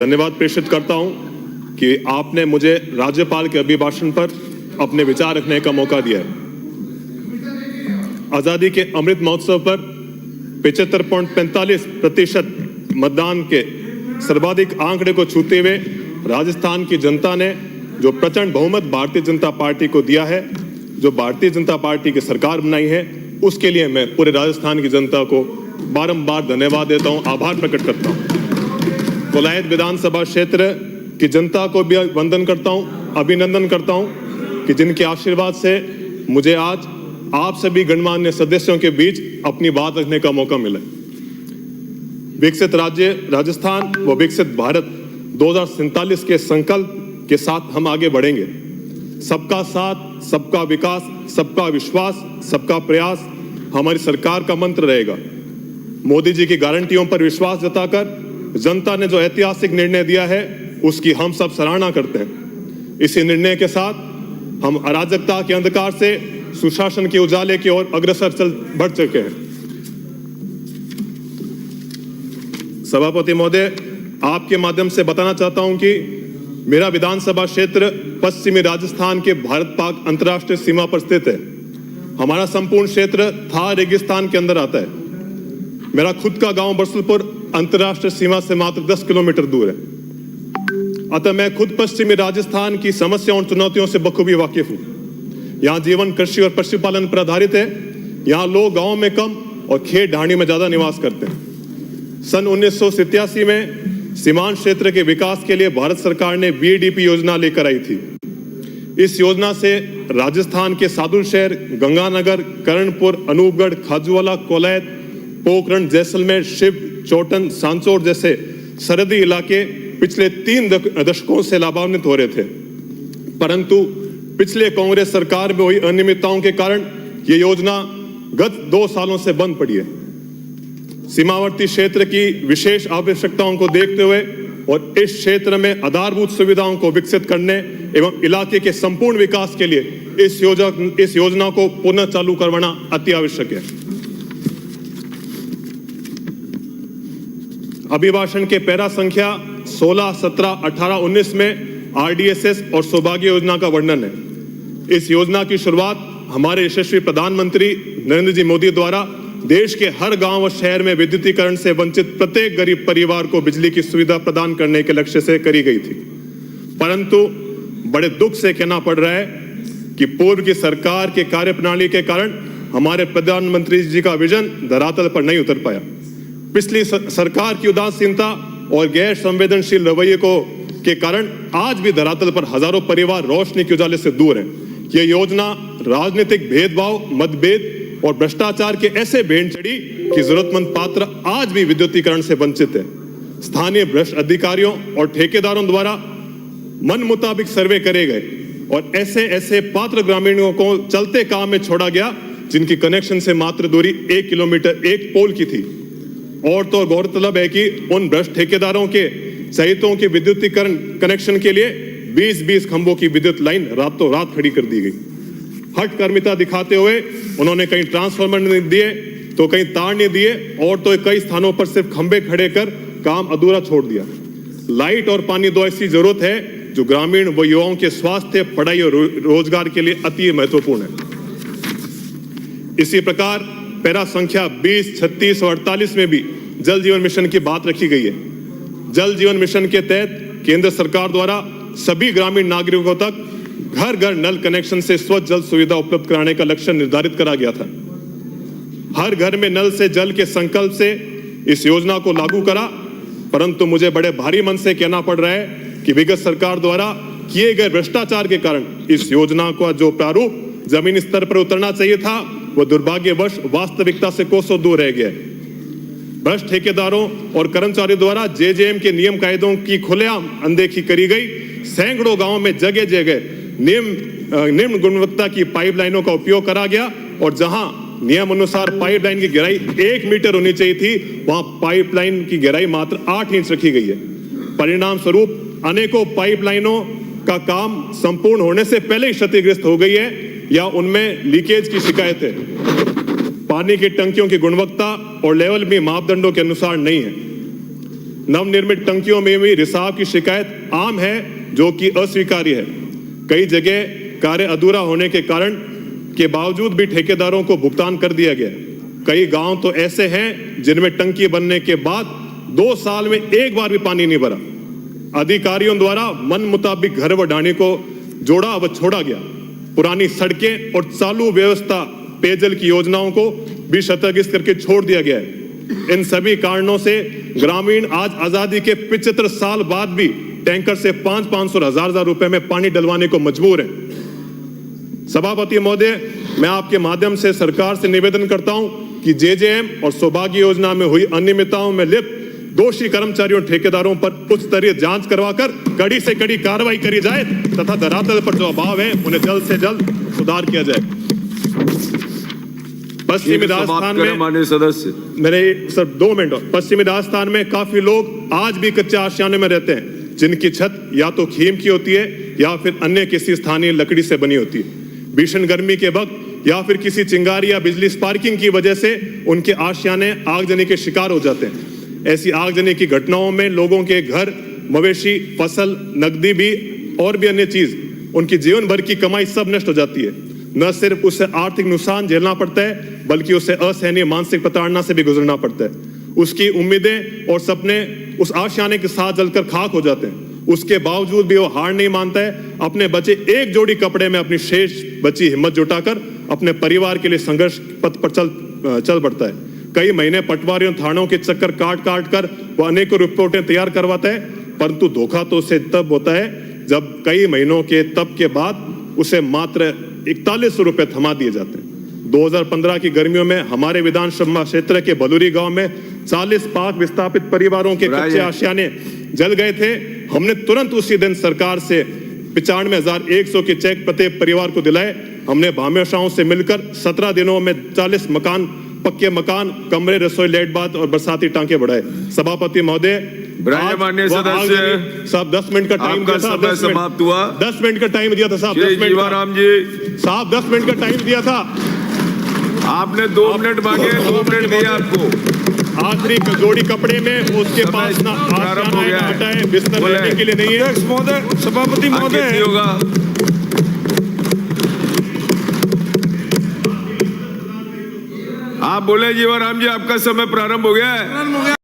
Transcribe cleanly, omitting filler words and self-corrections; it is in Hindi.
धन्यवाद प्रेषित करता हूं कि आपने मुझे राज्यपाल के अभिभाषण पर अपने विचार रखने का मौका दिया है। आजादी के अमृत महोत्सव पर 75.45% मतदान के सर्वाधिक आंकड़े को छूते हुए राजस्थान की जनता ने जो प्रचंड बहुमत भारतीय जनता पार्टी को दिया है, जो भारतीय जनता पार्टी की सरकार बनाई है, उसके लिए मैं पूरे राजस्थान की जनता को बारंबार धन्यवाद देता हूं, आभार प्रकट करता हूं। कोलायत विधानसभा क्षेत्र की जनता को भी वंदन करता हूं, अभिनंदन करता हूं कि जिनके आशीर्वाद से मुझे आज आप सभी गणमान्य सदस्यों के बीच अपनी बात रखने का मौका मिला। विकसित राज्य राजस्थान व विकसित भारत 2047 के संकल्प के साथ हम आगे बढ़ेंगे। सबका साथ, सबका विकास, सबका विश्वास, सबका प्रयास हमारी सरकार का मंत्र रहेगा। मोदी जी की गारंटियों पर विश्वास जताकर जनता ने जो ऐतिहासिक निर्णय दिया है, उसकी हम सब सराहना करते हैं। इसी निर्णय के साथ हम अराजकता के अंधकार से सुशासन के उजाले की ओर अग्रसर बढ़ चुके हैं। सभापति महोदय, आपके माध्यम से बताना चाहता हूं कि मेरा विधानसभा क्षेत्र पश्चिमी राजस्थान के भारत पाक अंतर्राष्ट्रीय सीमा पर स्थित है। हमारा संपूर्ण क्षेत्र थार रेगिस्तान के अंदर आता है। मेरा खुद का गांव बरसलपुर अंतर्राष्ट्रीय सीमा से मात्र 10 किलोमीटर दूर है। अतः मैं खुद पश्चिमी राजस्थान की समस्याओं और चुनौतियों से बखूबी वाकिफ हूं। यहाँ जीवन कृषि और पशुपालन पर आधारित है। यहाँ लोग गांव में कम और खेत ढाणी में ज्यादा निवास करते हैं। सन 1987 में सीमांत क्षेत्र के विकास के लिए भारत सरकार ने बीडीपी योजना लेकर आई थी। इस योजना से राजस्थान के सादुल शहर, गंगानगर, करणपुर, अनूपगढ़, खाजूवाला, कोलायत, पोखरण, जैसलमेर, शिव, चोटन, सांचौर जैसे सरहदी इलाके पिछले 3 दशकों से लाभान्वित हो रहे थे। परंतु पिछले कांग्रेस सरकार में हुई अनियमितताओं के कारण ये योजना गत 2 सालों से बंद पड़ी है। सीमावर्ती क्षेत्र की विशेष आवश्यकताओं को देखते हुए और इस क्षेत्र में आधारभूत सुविधाओं को विकसित करने एवं इलाके के संपूर्ण विकास के लिए इस योजना को पुनः चालू करवाना अति आवश्यक है। अभिभाषण के पैरा संख्या 16, 17, 18, 19 में आरडीएसएस और सौभाग्य योजना का वर्णन है। इस योजना की शुरुआत हमारे यशस्वी प्रधानमंत्री नरेंद्र जी मोदी द्वारा देश के हर गांव और शहर में विद्युतीकरण से वंचित प्रत्येक गरीब परिवार को बिजली की सुविधा प्रदान करने के लक्ष्य से करी गई थी। परंतु बड़े दुख से कहना पड़ रहा है कि पूर्व की सरकार के कार्यप्रणाली के कारण हमारे प्रधानमंत्री जी का विजन धरातल पर नहीं उतर पाया। पिछली सरकार की उदासीनता और गैर संवेदनशील रवैये के कारण आज भी धरातल पर हजारों परिवार रोशनी के उजाले से दूर हैं। यह योजना राजनीतिक भेदभाव, मतभेद और भ्रष्टाचार के ऐसे भेड़ चढ़ी कि जरूरतमंद पात्र आज भी विद्युतीकरण से वंचित है। स्थानीय भ्रष्ट अधिकारियों और ठेकेदारों द्वारा मन मुताबिक सर्वे करे गए और ऐसे पात्र ग्रामीणों को चलते काम में छोड़ा गया जिनकी कनेक्शन से मात्र दूरी 1 किलोमीटर एक पोल की थी। और तो गौरतलब है कि उन भ्रष्ट ठेकेदारों के चहितों के विद्युतीकरण कनेक्शन के लिए 20-20 खंभों की विद्युत लाइन रातों रात खड़ी कर दी गई। हठकर्मिता दिखाते हुए उन्होंने कहीं ट्रांसफार्मर नहीं दिए तो कहीं तार नहीं दिए और तो कई स्थानों पर सिर्फ खंभे खड़े कर काम अधूरा छोड़ दिया। लाइट और पानी दो ऐसी जरूरत है जो ग्रामीण व युवाओं के स्वास्थ्य, पढ़ाई और रोजगार के लिए अति महत्वपूर्ण है। इसी प्रकार पैरा संख्या 20, 36 और 48 में भी जल जीवन मिशन की बात रखी गई है। जल जीवन मिशन के तहत केंद्र सरकार द्वारा सभी ग्रामीण नागरिकों तक घर घर नल कनेक्शन से स्वच्छ जल सुविधा उपलब्ध कराने का लक्ष्य निर्धारित करा गया था। हर घर में नल से जल के संकल्प से इस योजना को लागू करा। परंतु मुझे बड़े भारी मन से कहना पड़ रहा है कि विगत सरकार द्वारा किए गए भ्रष्टाचार के कारण इस योजना का जो प्रारूप जमीनी स्तर पर उतरना चाहिए था, वह दुर्भाग्यवश वास्तविकता से कोसों दूर रह गया। भ्रष्ट ठेकेदारों और कर्मचारियों द्वारा जेजेएम के नियम कायदों की खुलेआम अनदेखी करी गई। सैकड़ों गांवों में जगह जगह निम्न गुणवत्ता की पाइपलाइनों का उपयोग करा गया और जहां नियम अनुसार पाइपलाइन की गहराई 1 मीटर होनी चाहिए थी, वहां पाइपलाइन की गहराई मात्र 8 इंच रखी गई है। परिणाम स्वरूप अनेकों पाइपलाइनों का काम संपूर्ण होने से पहले ही क्षतिग्रस्त हो गई है या उनमें लीकेज की शिकायत है। पानी की टंकियों की गुणवत्ता और लेवल भी मापदंडों के अनुसार नहीं है। नवनिर्मित टंकियों में भी रिसाव की शिकायत आम है, जो कि अस्वीकार्य है। कई जगह कार्य अधूरा होने के कारण के बावजूद भी ठेकेदारों को भुगतान कर दिया गया। कई गांव तो ऐसे हैं जिनमें टंकी बनने के बाद 2 साल में एक बार भी पानी नहीं भरा। अधिकारियों द्वारा मन मुताबिक घर व ढाणी को जोड़ा व छोड़ा गया। पुरानी सड़कें और चालू व्यवस्था पेयजल की योजनाओं को भी क्षतिग्रस्त करके छोड़ दिया गया है। इन सभी कारणों से ग्रामीण आज आजादी के 75 साल बाद भी टैंकर से 500 और 1000 रुपए में पानी डलवाने को मजबूर है। सभापति महोदय, मैं आपके माध्यम से सरकार से निवेदन करता हूं कि जेजेएम और सौभाग्य योजना में हुई अनियमितताओं में लिप्त दोषी कर्मचारियों ठेकेदारों पर उच्च स्तरीय जांच करवाकर कड़ी से कड़ी कार्रवाई करी जाए तथा धरातल पर जो अभाव है उन्हें जल्द से जल्द सुधार किया जाए। पश्चिमी राजस्थान में माननीय सदस्य, मेरे सर 2 मिनट और। पश्चिमी राजस्थान में काफी लोग आज भी कच्चे आशियाने में रहते हैं, जिनकी छत या तो खीम की होती है या फिर अन्य किसी स्थानीय लकड़ी से बनी होती है। भीषण गर्मी के वक्त या फिर किसी चिंगारी या बिजली स्पार्किंग की वजह से उनके आशियाने आगजनी के शिकार हो जाते हैं। ऐसी आगजनी की घटनाओं में लोगों के घर, मवेशी, फसल, नकदी भी और भी अन्य चीज, उनकी जीवन भर की कमाई सब नष्ट हो जाती है। न सिर्फ उसे आर्थिक नुकसान झेलना पड़ता है, बल्कि उसे असहनीय मानसिक प्रताड़ना से भी गुजरना पड़ता है। उसकी उम्मीदें और सपने उस आशियाने के साथ जलकर खाक हो जाते हैं। उसके बावजूद भी वो हार नहीं मानता है। अपने बचे एक जोड़ी कपड़े में अपनी शेष बची हिम्मत जुटाकर अपने परिवार के लिए संघर्ष पथ पर चल पड़ता है। कई महीने पटवारियों, थानों के चक्कर काट कर वो अनेकों रिपोर्टें तैयार करवाता है, परंतु धोखा तो उसे तब होता है जब कई महीनों के तब के बाद उसे मात्र 41 रुपए थमा दिए जाते हैं। 2015 की गर्मियों में हमारे विधानसभा क्षेत्र के भलूरी गांव में 40 पाक विस्थापित परिवारों के कच्चे आशियाने जल गए थे। हमने तुरंत उसी दिन सरकार से 95,100 के चेक प्रत्येक परिवार को दिलाए। हमने भामेशाओं से मिलकर 17 दिनों में 40 मकान, पक्के मकान, कमरे, रसोई, लेट बाथ और बरसाती टांके बढ़ाए। सभापति महोदय, माननीय सदस्य साहब 10 मिनट का टाइम दिया था। 10 समाप्त हुआ। 10 मिनट का टाइम दिया था साहब। 10 मिनट जीवाराम जी साहब 10 मिनट का टाइम दिया था। आपने 2 मिनट मांगे, 2 मिनट दिया आपको। आखिरी जोड़ी कपड़े में उसके पास ना आटा है, बिस्तर लेने के लिए नहीं है। सभापति महोदय होगा। आप बोले जीवाराम जी, आपका समय प्रारंभ हो गया है।